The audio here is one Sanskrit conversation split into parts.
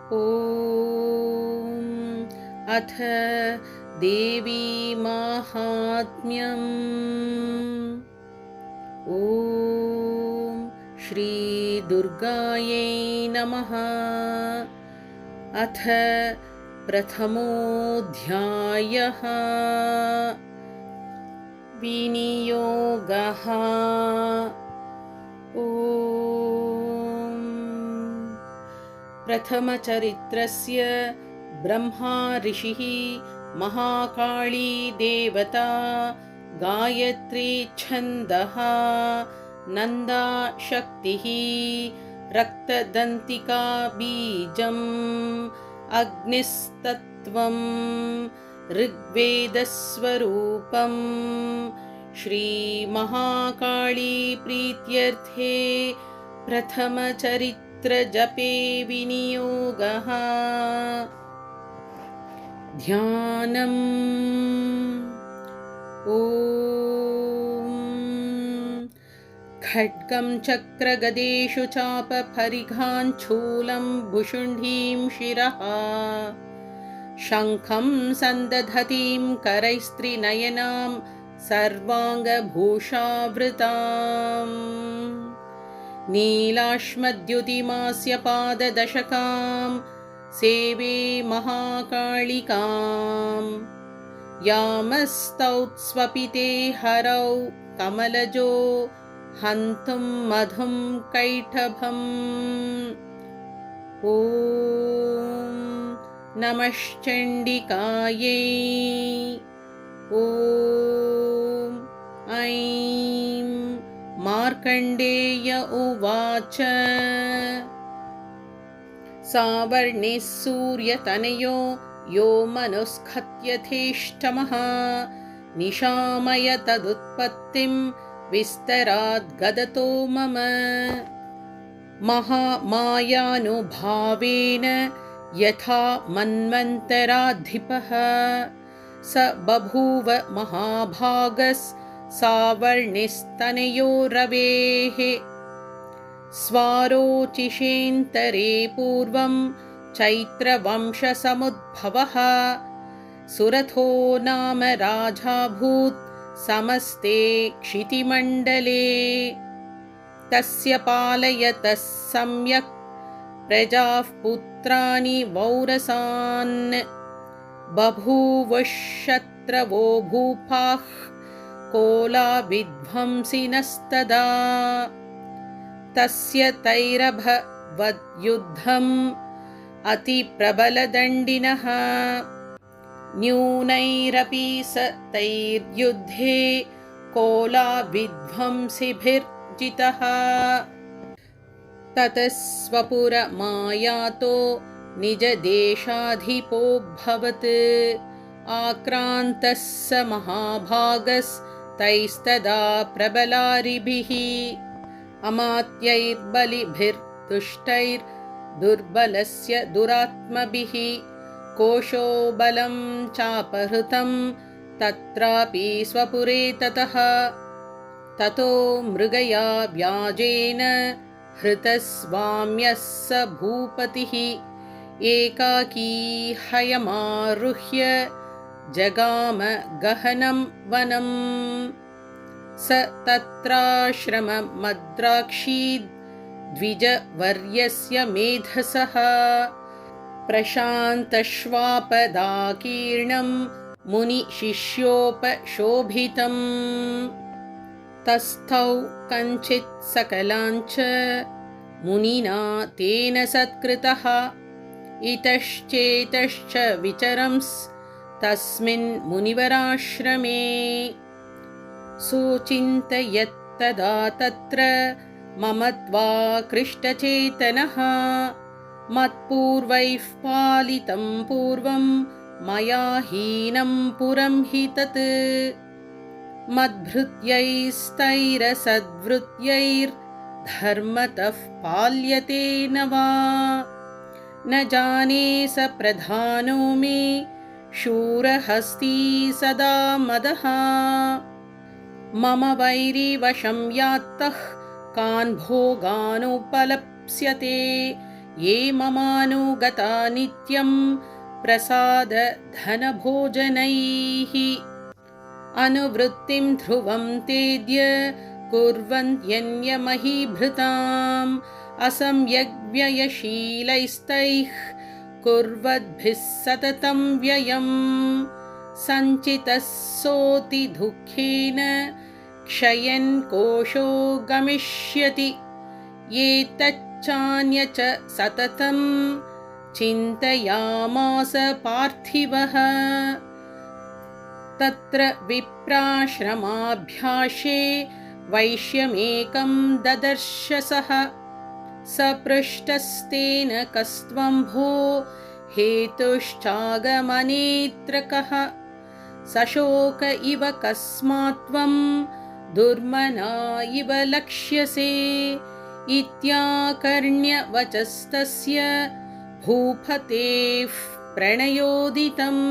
ॐ अथ देवी माहात्म्यम्। ॐ श्रीदुर्गायै नमः। अथ प्रथमोऽध्यायः। विनियोगः। प्रथमचरित्रस्य ब्रह्मा ऋषिः, महाकाली देवता, गायत्री छन्दः, नन्दा शक्तिः, रक्तदन्तिका बीजम्, अग्निस्तत्त्वं, ऋग्वेदस्वरूपम्। श्रीमहाकाली प्रीत्यर्थे प्रथमचरित्रजपे विनियोगः। ध्यानम्। ॐ खड्गं चक्रगदेषु चापपरिघाञ्छूलं भुशुण्डीं शिरः, शङ्खं सन्दधतीं करैस्त्रिनयनां सर्वाङ्गभूषावृताम्, नीलाश्मद्युतिमास्य पाददशकां सेवे महाकालिकाम्। यामस्तौत्स्वपिते हरौ कमलजो हन्तुं मधुं कैटभम्। ॐ नमश्चण्डिकायै। ॐ ऐं मार्कण्डेय उवाच। सावर्णिः सूर्यतनयो यो मनुस्खत्यथेष्टमः, निशामय तदुत्पत्तिं विस्तराद्गदतो मम। महामायानुभावेन यथा मन्वन्तराधिपः, स बभूव महाभागस्सावर्णिस्तनयो रवेः। स्वारोचिषेऽन्तरे पूर्वं चैत्रवंशसमुद्भवः, सुरथो नाम राजाभूत् समस्ते क्षितिमण्डले। तस्य पालयतः सम्यक् प्रजाः पुत्राणि वौरसान्, बभूवुश्शत्रवो भूपाः कोलाविध्वंसिनस्तदा। तस्य तैरभवद्युद्धम् अतिप्रबलदण्डिनः, न्यूनैरपि स तैर्युद्धे कोलाविध्वंसिभिर्जितः। ततः स्वपुरमायातो निजदेशाधिपोऽभवत्, आक्रान्तः स महाभागस्तैस्तदा प्रबलारिभिः। अमात्यैर्बलिभिर्दुष्टैर्दुर्बलस्य दुरात्मभिः, कोशो बलं चापहृतं तत्रापि स्वपुरे ततः। ततो मृगया व्याजेन हृतस्वाम्यः स भूपतिः, एकाकी हयमारुह्य जगाम गहनं वनम्। स तत्राश्रममद्राक्षीद्विजवर्यस्य मेधसः, प्रशान्तश्वापदाकीर्णं मुनिशिष्योपशोभितम्। तस्थौ कञ्चित् सकलाञ्च मुनिना तेन सत्कृतः, इतश्चेतश्च विचरंस्तस्मिन् मुनिवराश्रमे। सोचिन्तयत्तदा तत्र ममत्वाकृष्टचेतनः, मत्पूर्वैः पालितं पूर्वं मया हीनं पुरं हि तत्। मद्भृत्यैस्तैरसद्वृत्यैर्धर्मतः पाल्यते न वा, न जाने स प्रधानो मे शूरहस्ती सदा मदः। मम वैरिवशं यात्तः कान् भोगानुपलप्स्यते, ये ममानुगता नित्यं प्रसादधनभोजनैः अनुवृत्तिं ध्रुवं तेद्य कुर्वन्त्यन्यमहीभृताम् असम्यग्व्ययशीलैस्तैः कुर्वद्भिः सततं व्ययम् सञ्चितः सोऽति दुःखेन क्षयन् कोशो गमिष्यति एतच्चान्य च सततं चिन्तयामास पार्थिवः तत्र विप्राश्रमाभ्यासे वैश्यमेकं ददर्श सः स पृष्टस्तेन कस्त्वं भो हेतुश्चागमनेऽत्र कः सशोक इव कस्मात् त्वं दुर्मना इव लक्ष्यसे इत्याकर्ण्य वचस्तस्य भूपतेः प्रणयोदितम्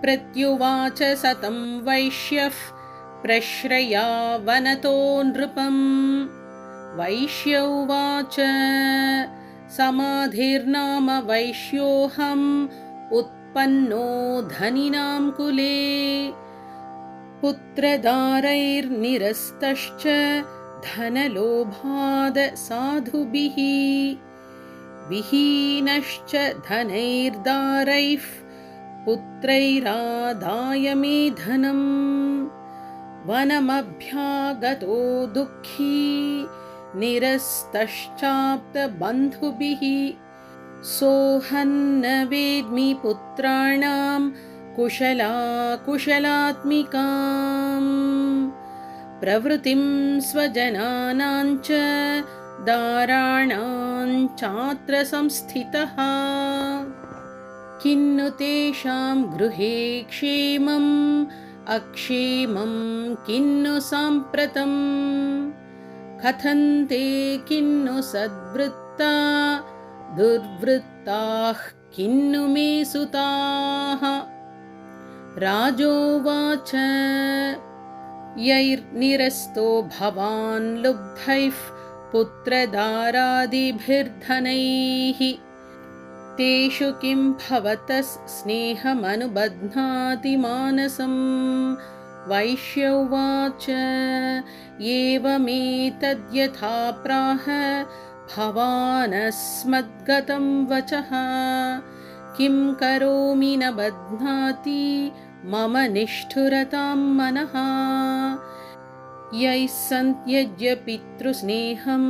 प्रत्युवाच सतं वैश्यः प्रश्रयावनतो नृपम् वैश्य उवाच समाधिर्नाम वैश्योऽहम् उत्पन्नो धनिनां कुले पुत्रदारैर्निरस्तश्च धनलोभाद साधुभिः विहीनश्च धनैर्दारैः पुत्रैरादाय मे धनम् वनमभ्यागतो दुःखी निरस्तश्चाप्तबन्धुभिः सोऽहन्न वेद्मि पुत्राणां कुशलात्मिकाम् प्रवृत्तिं स्वजनानां च दाराणां चात्र संस्थितः किन्नु तेषां गृहे क्षेमम् अक्षेमं किन्नु साम्प्रतम् कथन्ते किन्नु सद्वृत्ता दुर्वृत्ताः किन्नु मे सुताः राजोवाच यैर्निरस्तो भवान् लुब्धैः पुत्रदारादिभिर्धनैः तेषु किं भवतः स्नेहमनुबध्नाति मानसम् वैश्य उवाच एवमेतद्यथा प्राह भवानस्मद्गतं वचः किं करोमि न बध्नाति मम निष्ठुरतां मनः यैः सन्त्यज्य पितृस्नेहं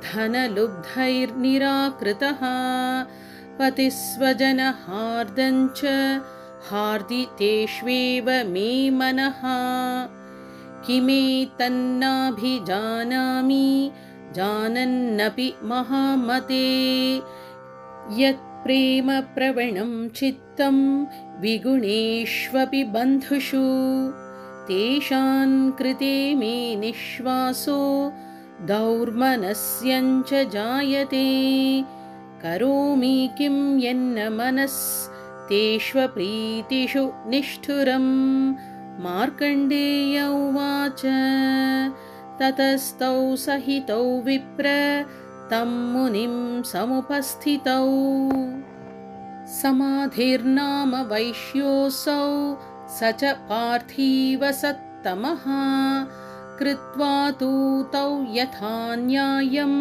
धनलुब्धैर्निराकृतः पतिस्वजनहार्दञ्च हार्दितेष्वेव मे मनः किमेतन्नाभिजानामि जानन्नपि महामते यत्प्रेमप्रवणं चित्तं विगुणेष्वपि बन्धुषु तेषां कृते मे निःश्वासो दौर्मनस्यञ्च जायते करोमि किं यन्न मनस्तेष्वप्रीतिषु निष्ठुरम् मार्कण्डेय उवाच ततस्तौ सहितौ विप्र तं मुनिं समुपस्थितौ समाधिर्नाम वैश्योऽसौ स च पार्थिवसत्तमः कृत्वा तु तौ यथा न्यायं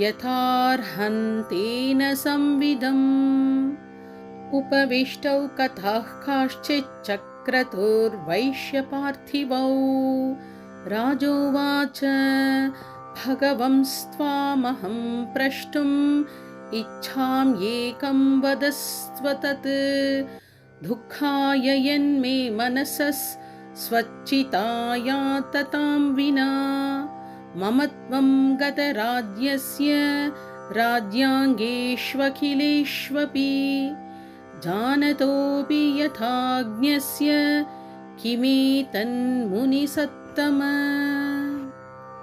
यथार्हन्तेन संविदम् उपविष्टौ कथाः काश्चिच्चक्रतुर्वैश्यपार्थिवौ राजोवाच भगवंस्त्वामहं प्रष्टुम् इच्छाम्येकं वदस्व तत् दुःखाय यन्मे मनसः स्वच्चिताया ततां विना मम त्वं गतराज्यस्य राज्याङ्गेष्वखिलेष्वपि जानतोऽपि यथाज्ञस्य किमेतन्मुनिसत्तम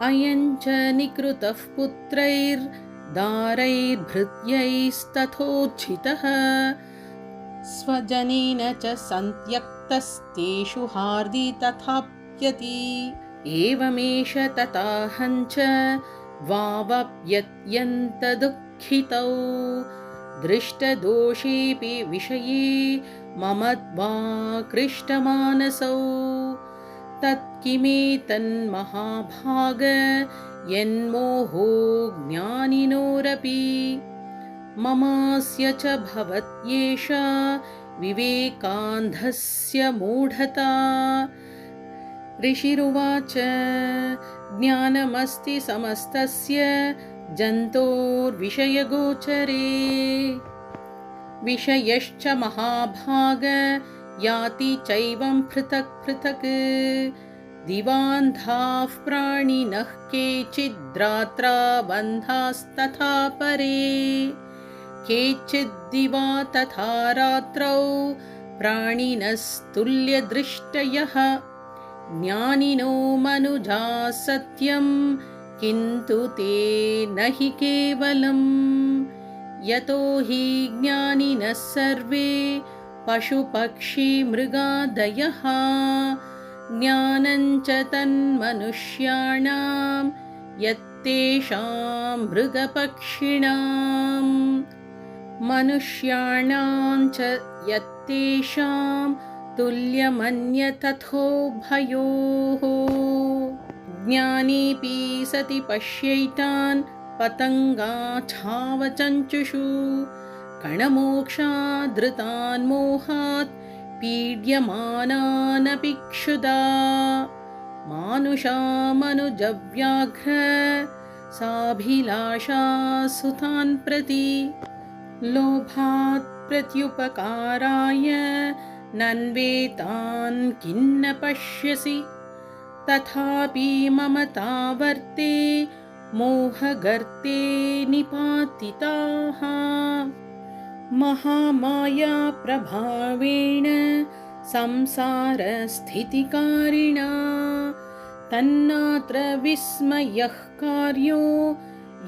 अयं च निकृतः पुत्रैर्दारैर्भृत्यैस्तथोज्झितः स्वजनेन च सन्त्यक्तस्तेषु हार्दि तथाप्यति एवमेष तथाहं च वावप्यत्यन्तदुःखितौ दृष्टदोषेऽपि विषये ममत्वाकृष्टमानसौ तत्किमेतन्महाभाग यन्मोहो ज्ञानिनोरपि ममास्य च भवत्येष विवेकान्धस्य मूढता। ऋषिरुवाच ज्ञानमस्ति समस्तस्य जन्तोर्विषयगोचरे विषयश्च महाभाग याति चैवं पृथक् पृथक् दिवान्धाः प्राणिनः केचिद्रात्रा बन्धास्तथा परे केचिद्दिवा तथा रात्रौ प्राणिनस्तुल्यदृष्टयः ज्ञानिनो मनुजाः सत्यं किन्तु ते न हि केवलम् यतो हि ज्ञानिनः सर्वे पशुपक्षिमृगादयः ज्ञानञ्च तन्मनुष्याणां यत्तेषां मृगपक्षिणाम् मनुष्याणां च यत्तेषां तुल्यमन्यतथोभयोः ज्ञानीऽपि सति पश्यैतान् पतङ्गाच्छावचञ्चुषु कणमोक्षादृतान् मोहात् पीड्यमानानपि क्षुधा मानुषामनुजव्याघ्र साभिलाषा सुतान् प्रति लोभात् प्रत्युपकाराय नन्वेतान् किन्न पश्यसि तथापि ममतावर्ते मोहगर्ते निपातिताः महामाया प्रभावेण संसारस्थितिकारिणा तन्नात्र विस्मयः कार्यो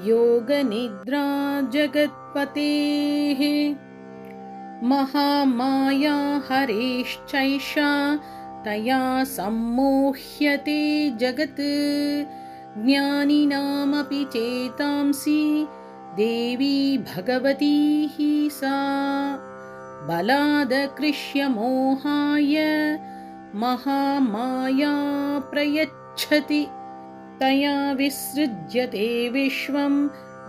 योगनिद्रा जगत्पतेः महामाया हरेश्चैषा तया सम्मोह्यते जगत् ज्ञानिनामपि चेतांसि देवी भगवती हि सा बलादकृष्यमोहाय महामाया प्रयच्छति तया विसृज्यते विश्वं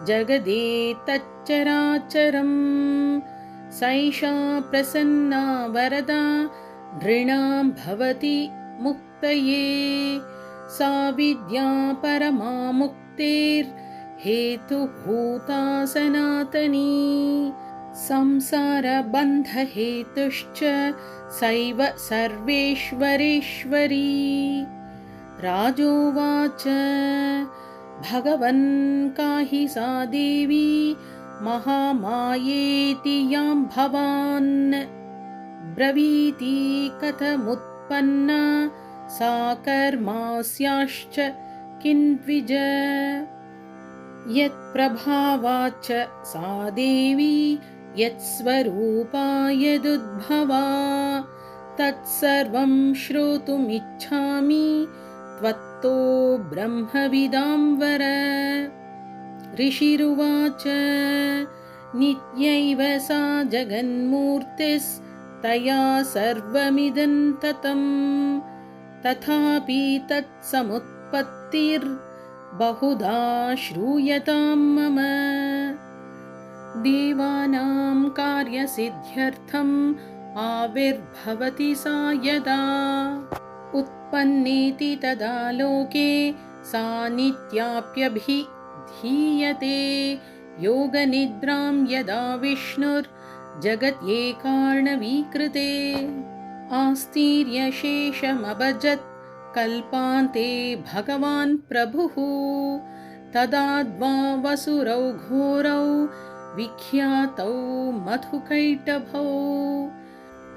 जगदेतच्चराचरम् सैषा प्रसन्ना वरदा नृणां भवति मुक्तये सा विद्या परमा मुक्तेर्हेतुभूता सनातनी संसारबन्धहेतुश्च सैव सर्वेश्वरेश्वरी राजोवाच भगवन् काहि सा देवी महामायेति यां भवान् ब्रवीति कथमुत्पन्ना सा कर्मास्याश्च किन्त्विज यत्प्रभावाच्च सा देवी यत्स्वरूपा यदुद्भवा तत्सर्वं श्रोतुमिच्छामि त्वत्तो ब्रह्मविदां वर ऋषिरुवाच नित्यैव सा जगन्मूर्तिस्तया सर्वमिदं ततं तथापि तत्समुत्पत्तिर्बहुधा श्रूयतां मम देवानां कार्यसिद्ध्यर्थम् आविर्भवति सा यदा उत्पन्नेति तदा लोके सा नित्याप्यभिधीयते योगनिद्रां यदा विष्णुर्जगत्येकार्णवीकृते आस्तीर्यशेषमभजत् कल्पान्ते भगवान् प्रभुः तदा द्वावसुरौ घोरौ विख्यातौ मधुकैटभौ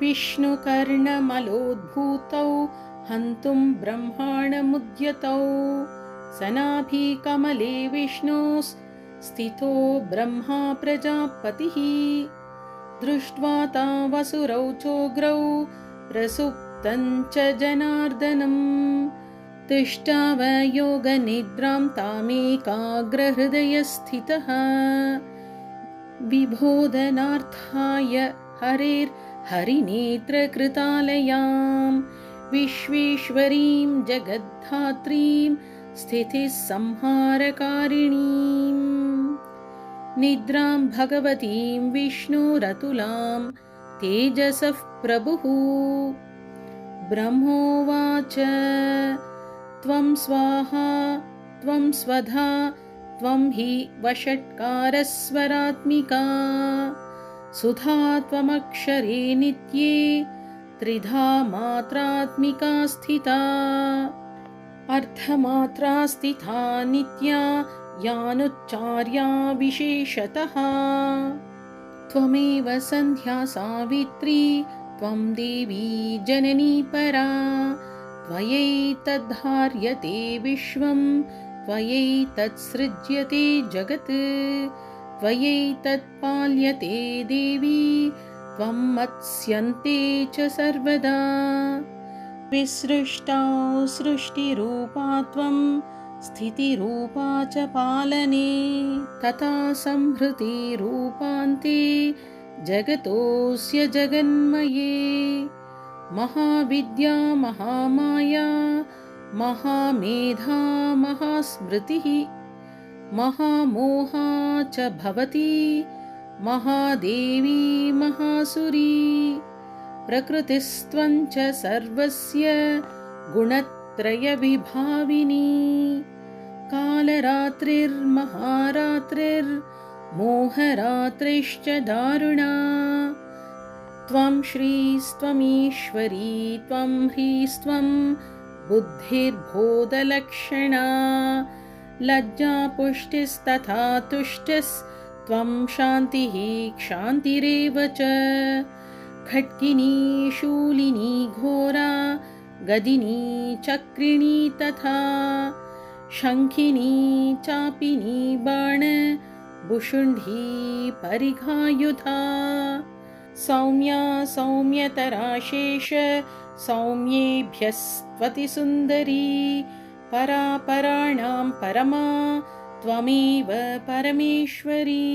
विष्णुकर्णमलोद्भूतौ हन्तुं ब्रह्माणमुद्यतौ सनाभिकमले विष्णोस्थितो ब्रह्मा प्रजापतिः दृष्ट्वा तावसुरौ चोग्रौ प्रसुप्तं च जनार्दनम् उत्तिष्ठावयोगनिद्रां तामेकाग्रहृदयस्थितः विबोधनार्थाय हरिनेत्रकृतालयां विश्वेश्वरीं जगद्धात्रीं स्थितिः संहारकारिणीम् निद्रां भगवतीं विष्णुरतुलां तेजसः प्रभुः ब्रह्मोवाच त्वं स्वाहा त्वं स्वधा त्वं हि वषट्कारस्वरात्मिका सुधा त्वमक्षरे नित्ये त्रिधा मात्रात्मिका स्थिता अर्धमात्रा स्थिता नित्या यानुच्चार्या विशेषतः त्वमेव सन्ध्या सावित्री त्वं देवी जननी परा त्वयैतद्धार्यते विश्वं त्वयैतत्सृज्यते जगत् त्वयैतत्पाल्यते देवी त्वं मत्स्यन्ते च सर्वदा विसृष्टा सृष्टिरूपा त्वं स्थितिरूपा च पालने तथा संहृतिरूपान्ते जगतोऽस्य जगन्मये महाविद्या महामाया महामेधा महास्मृतिः महामोहा च भवति महादेवी महासुरी प्रकृतिस्त्वं च सर्वस्य गुणत्रयविभाविनी कालरात्रिर्महारात्रिर्मोहरात्रिश्च दारुणा त्वं श्रीस्त्वमीश्वरी त्वं ह्रीस्त्वं बुद्धिर्बोधलक्षणा लज्जा पुष्टिस्तथा तुष्टिस्त्वं शान्तिः क्षान्तिरेव च खड्गिनी शूलिनी घोरा गदिनी चक्रिणी तथा शङ्खिनी चापिनी बाण भुषुण्डी परिघायुधा सौम्या सौम्यतरा शेष सौम्येभ्यस्त्वति सुन्दरी परा पराणां परमा त्वमेव परमेश्वरी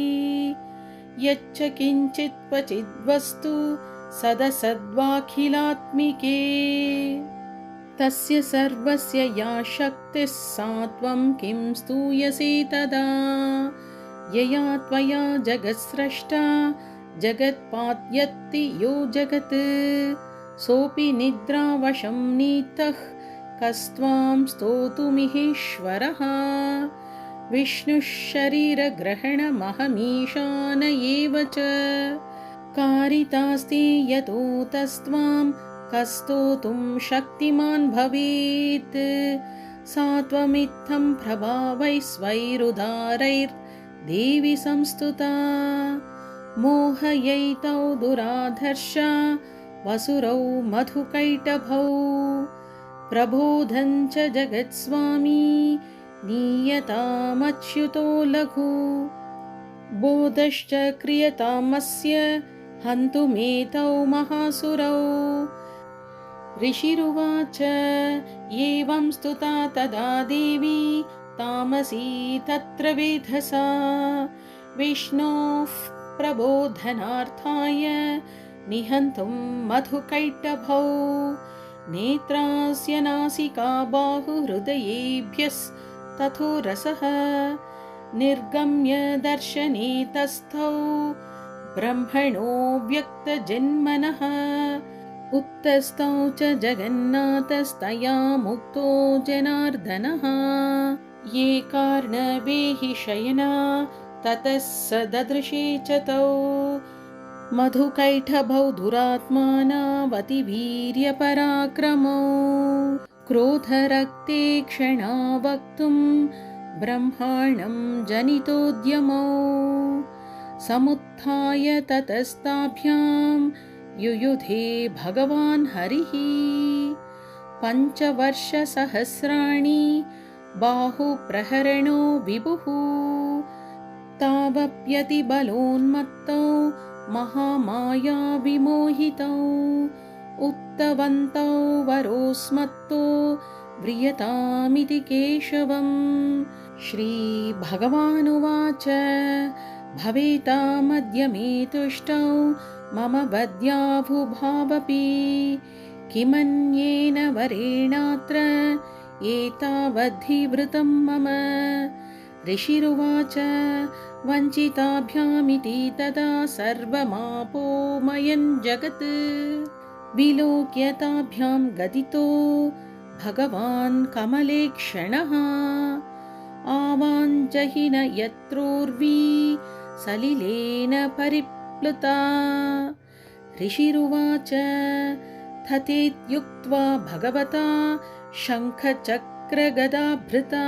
यच्च किञ्चित् क्वचिद्वस्तु सदसद्वाखिलात्मिके तस्य सर्वस्य या शक्तिः सा त्वं किं स्तूयसे तदा यया त्वया जगत्स्रष्टा जगत्पात्यत्ति यो जगत् सोऽपि निद्रावशं नीतः कस्त्वां स्तोतुमिहेश्वरः विष्णुः शरीरग्रहणमहमीशान एव च कारितास्ति यतोऽतस्त्वां कस्तोतुं शक्तिमान् भवेत् सा त्वमित्थं प्रभावैस्वैरुदारैर्देवि संस्तुता मोहयैतौ दुराधर्षा वसुरौ मधुकैटभौ प्रबोधं च जगत्स्वामी नीयतामच्युतो लघु बोधश्च क्रियतामस्य हन्तुमेतौ महासुरौ ऋषिरुवाच एवं स्तुता तदा देवी तामसी तत्र वेधसा विष्णोः प्रबोधनार्थाय निहन्तुं मधुकैटभौ नेत्रास्य नासिका बाहुहृदयेभ्यस्तथो रसः निर्गम्य दर्शने तस्थौ ब्रह्मणो व्यक्तजन्मनः उत्तस्थौ च जगन्नाथस्तया मुक्तो जनार्दनः ये कार्णवे हि शयना ततः स ददृशे च तौ मधुकैटभौ दुरात्मानावतिवीर्यपराक्रमौ क्रोधरक्ते क्षणा वक्तुं ब्रह्माणं जनितोद्यमौ समुत्थाय ततस्ताभ्यां युयुधे भगवान् हरिः पञ्चवर्षसहस्राणि बाहुप्रहरणो विभुः तावप्यतिबलोन्मत्तौ महामाया विमोहितौ उत्तवन्तौ वरोस्मत्तो व्रियतामिति केशवम्। श्रीभगवानुवाच भवेतामद्य मे तुष्टौ मम वद्याभुभावपि किमन्येन वरेणात्र एतावद्धि मम। ऋषिरुवाच वञ्चिताभ्यामिति तदा सर्वमापोमयन् जगत् विलोक्यताभ्यां गदितो भगवान् कमलेक्षणः आवाञ्जहि न यत्रोर्वी सलिलेन परिप्लुता। ऋषिरुवाच तथेत्युक्त्वा भगवता शङ्खचक्रगदाभृता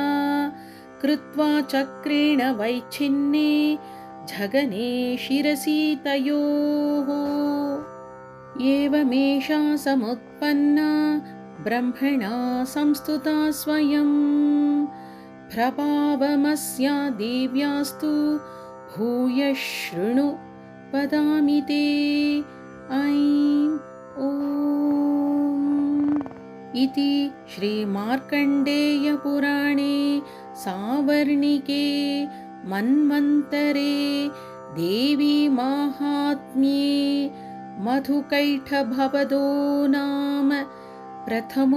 कृत्वा चक्रेण वैच्छिन्ने झगने शिरसि तयोः। एवमेषा समुत्पन्ना ब्रह्मणा संस्तुता स्वयं प्रभावमस्या देव्यास्तु भूयः शृणु वदामि ते। ऐं ॐ इति श्रीमार्कण्डेयपुराणे सावर्णिके मन्वन्तरे देवी माहात्म्ये मधुकैटभवदो नाम प्रथमोऽध्यायः।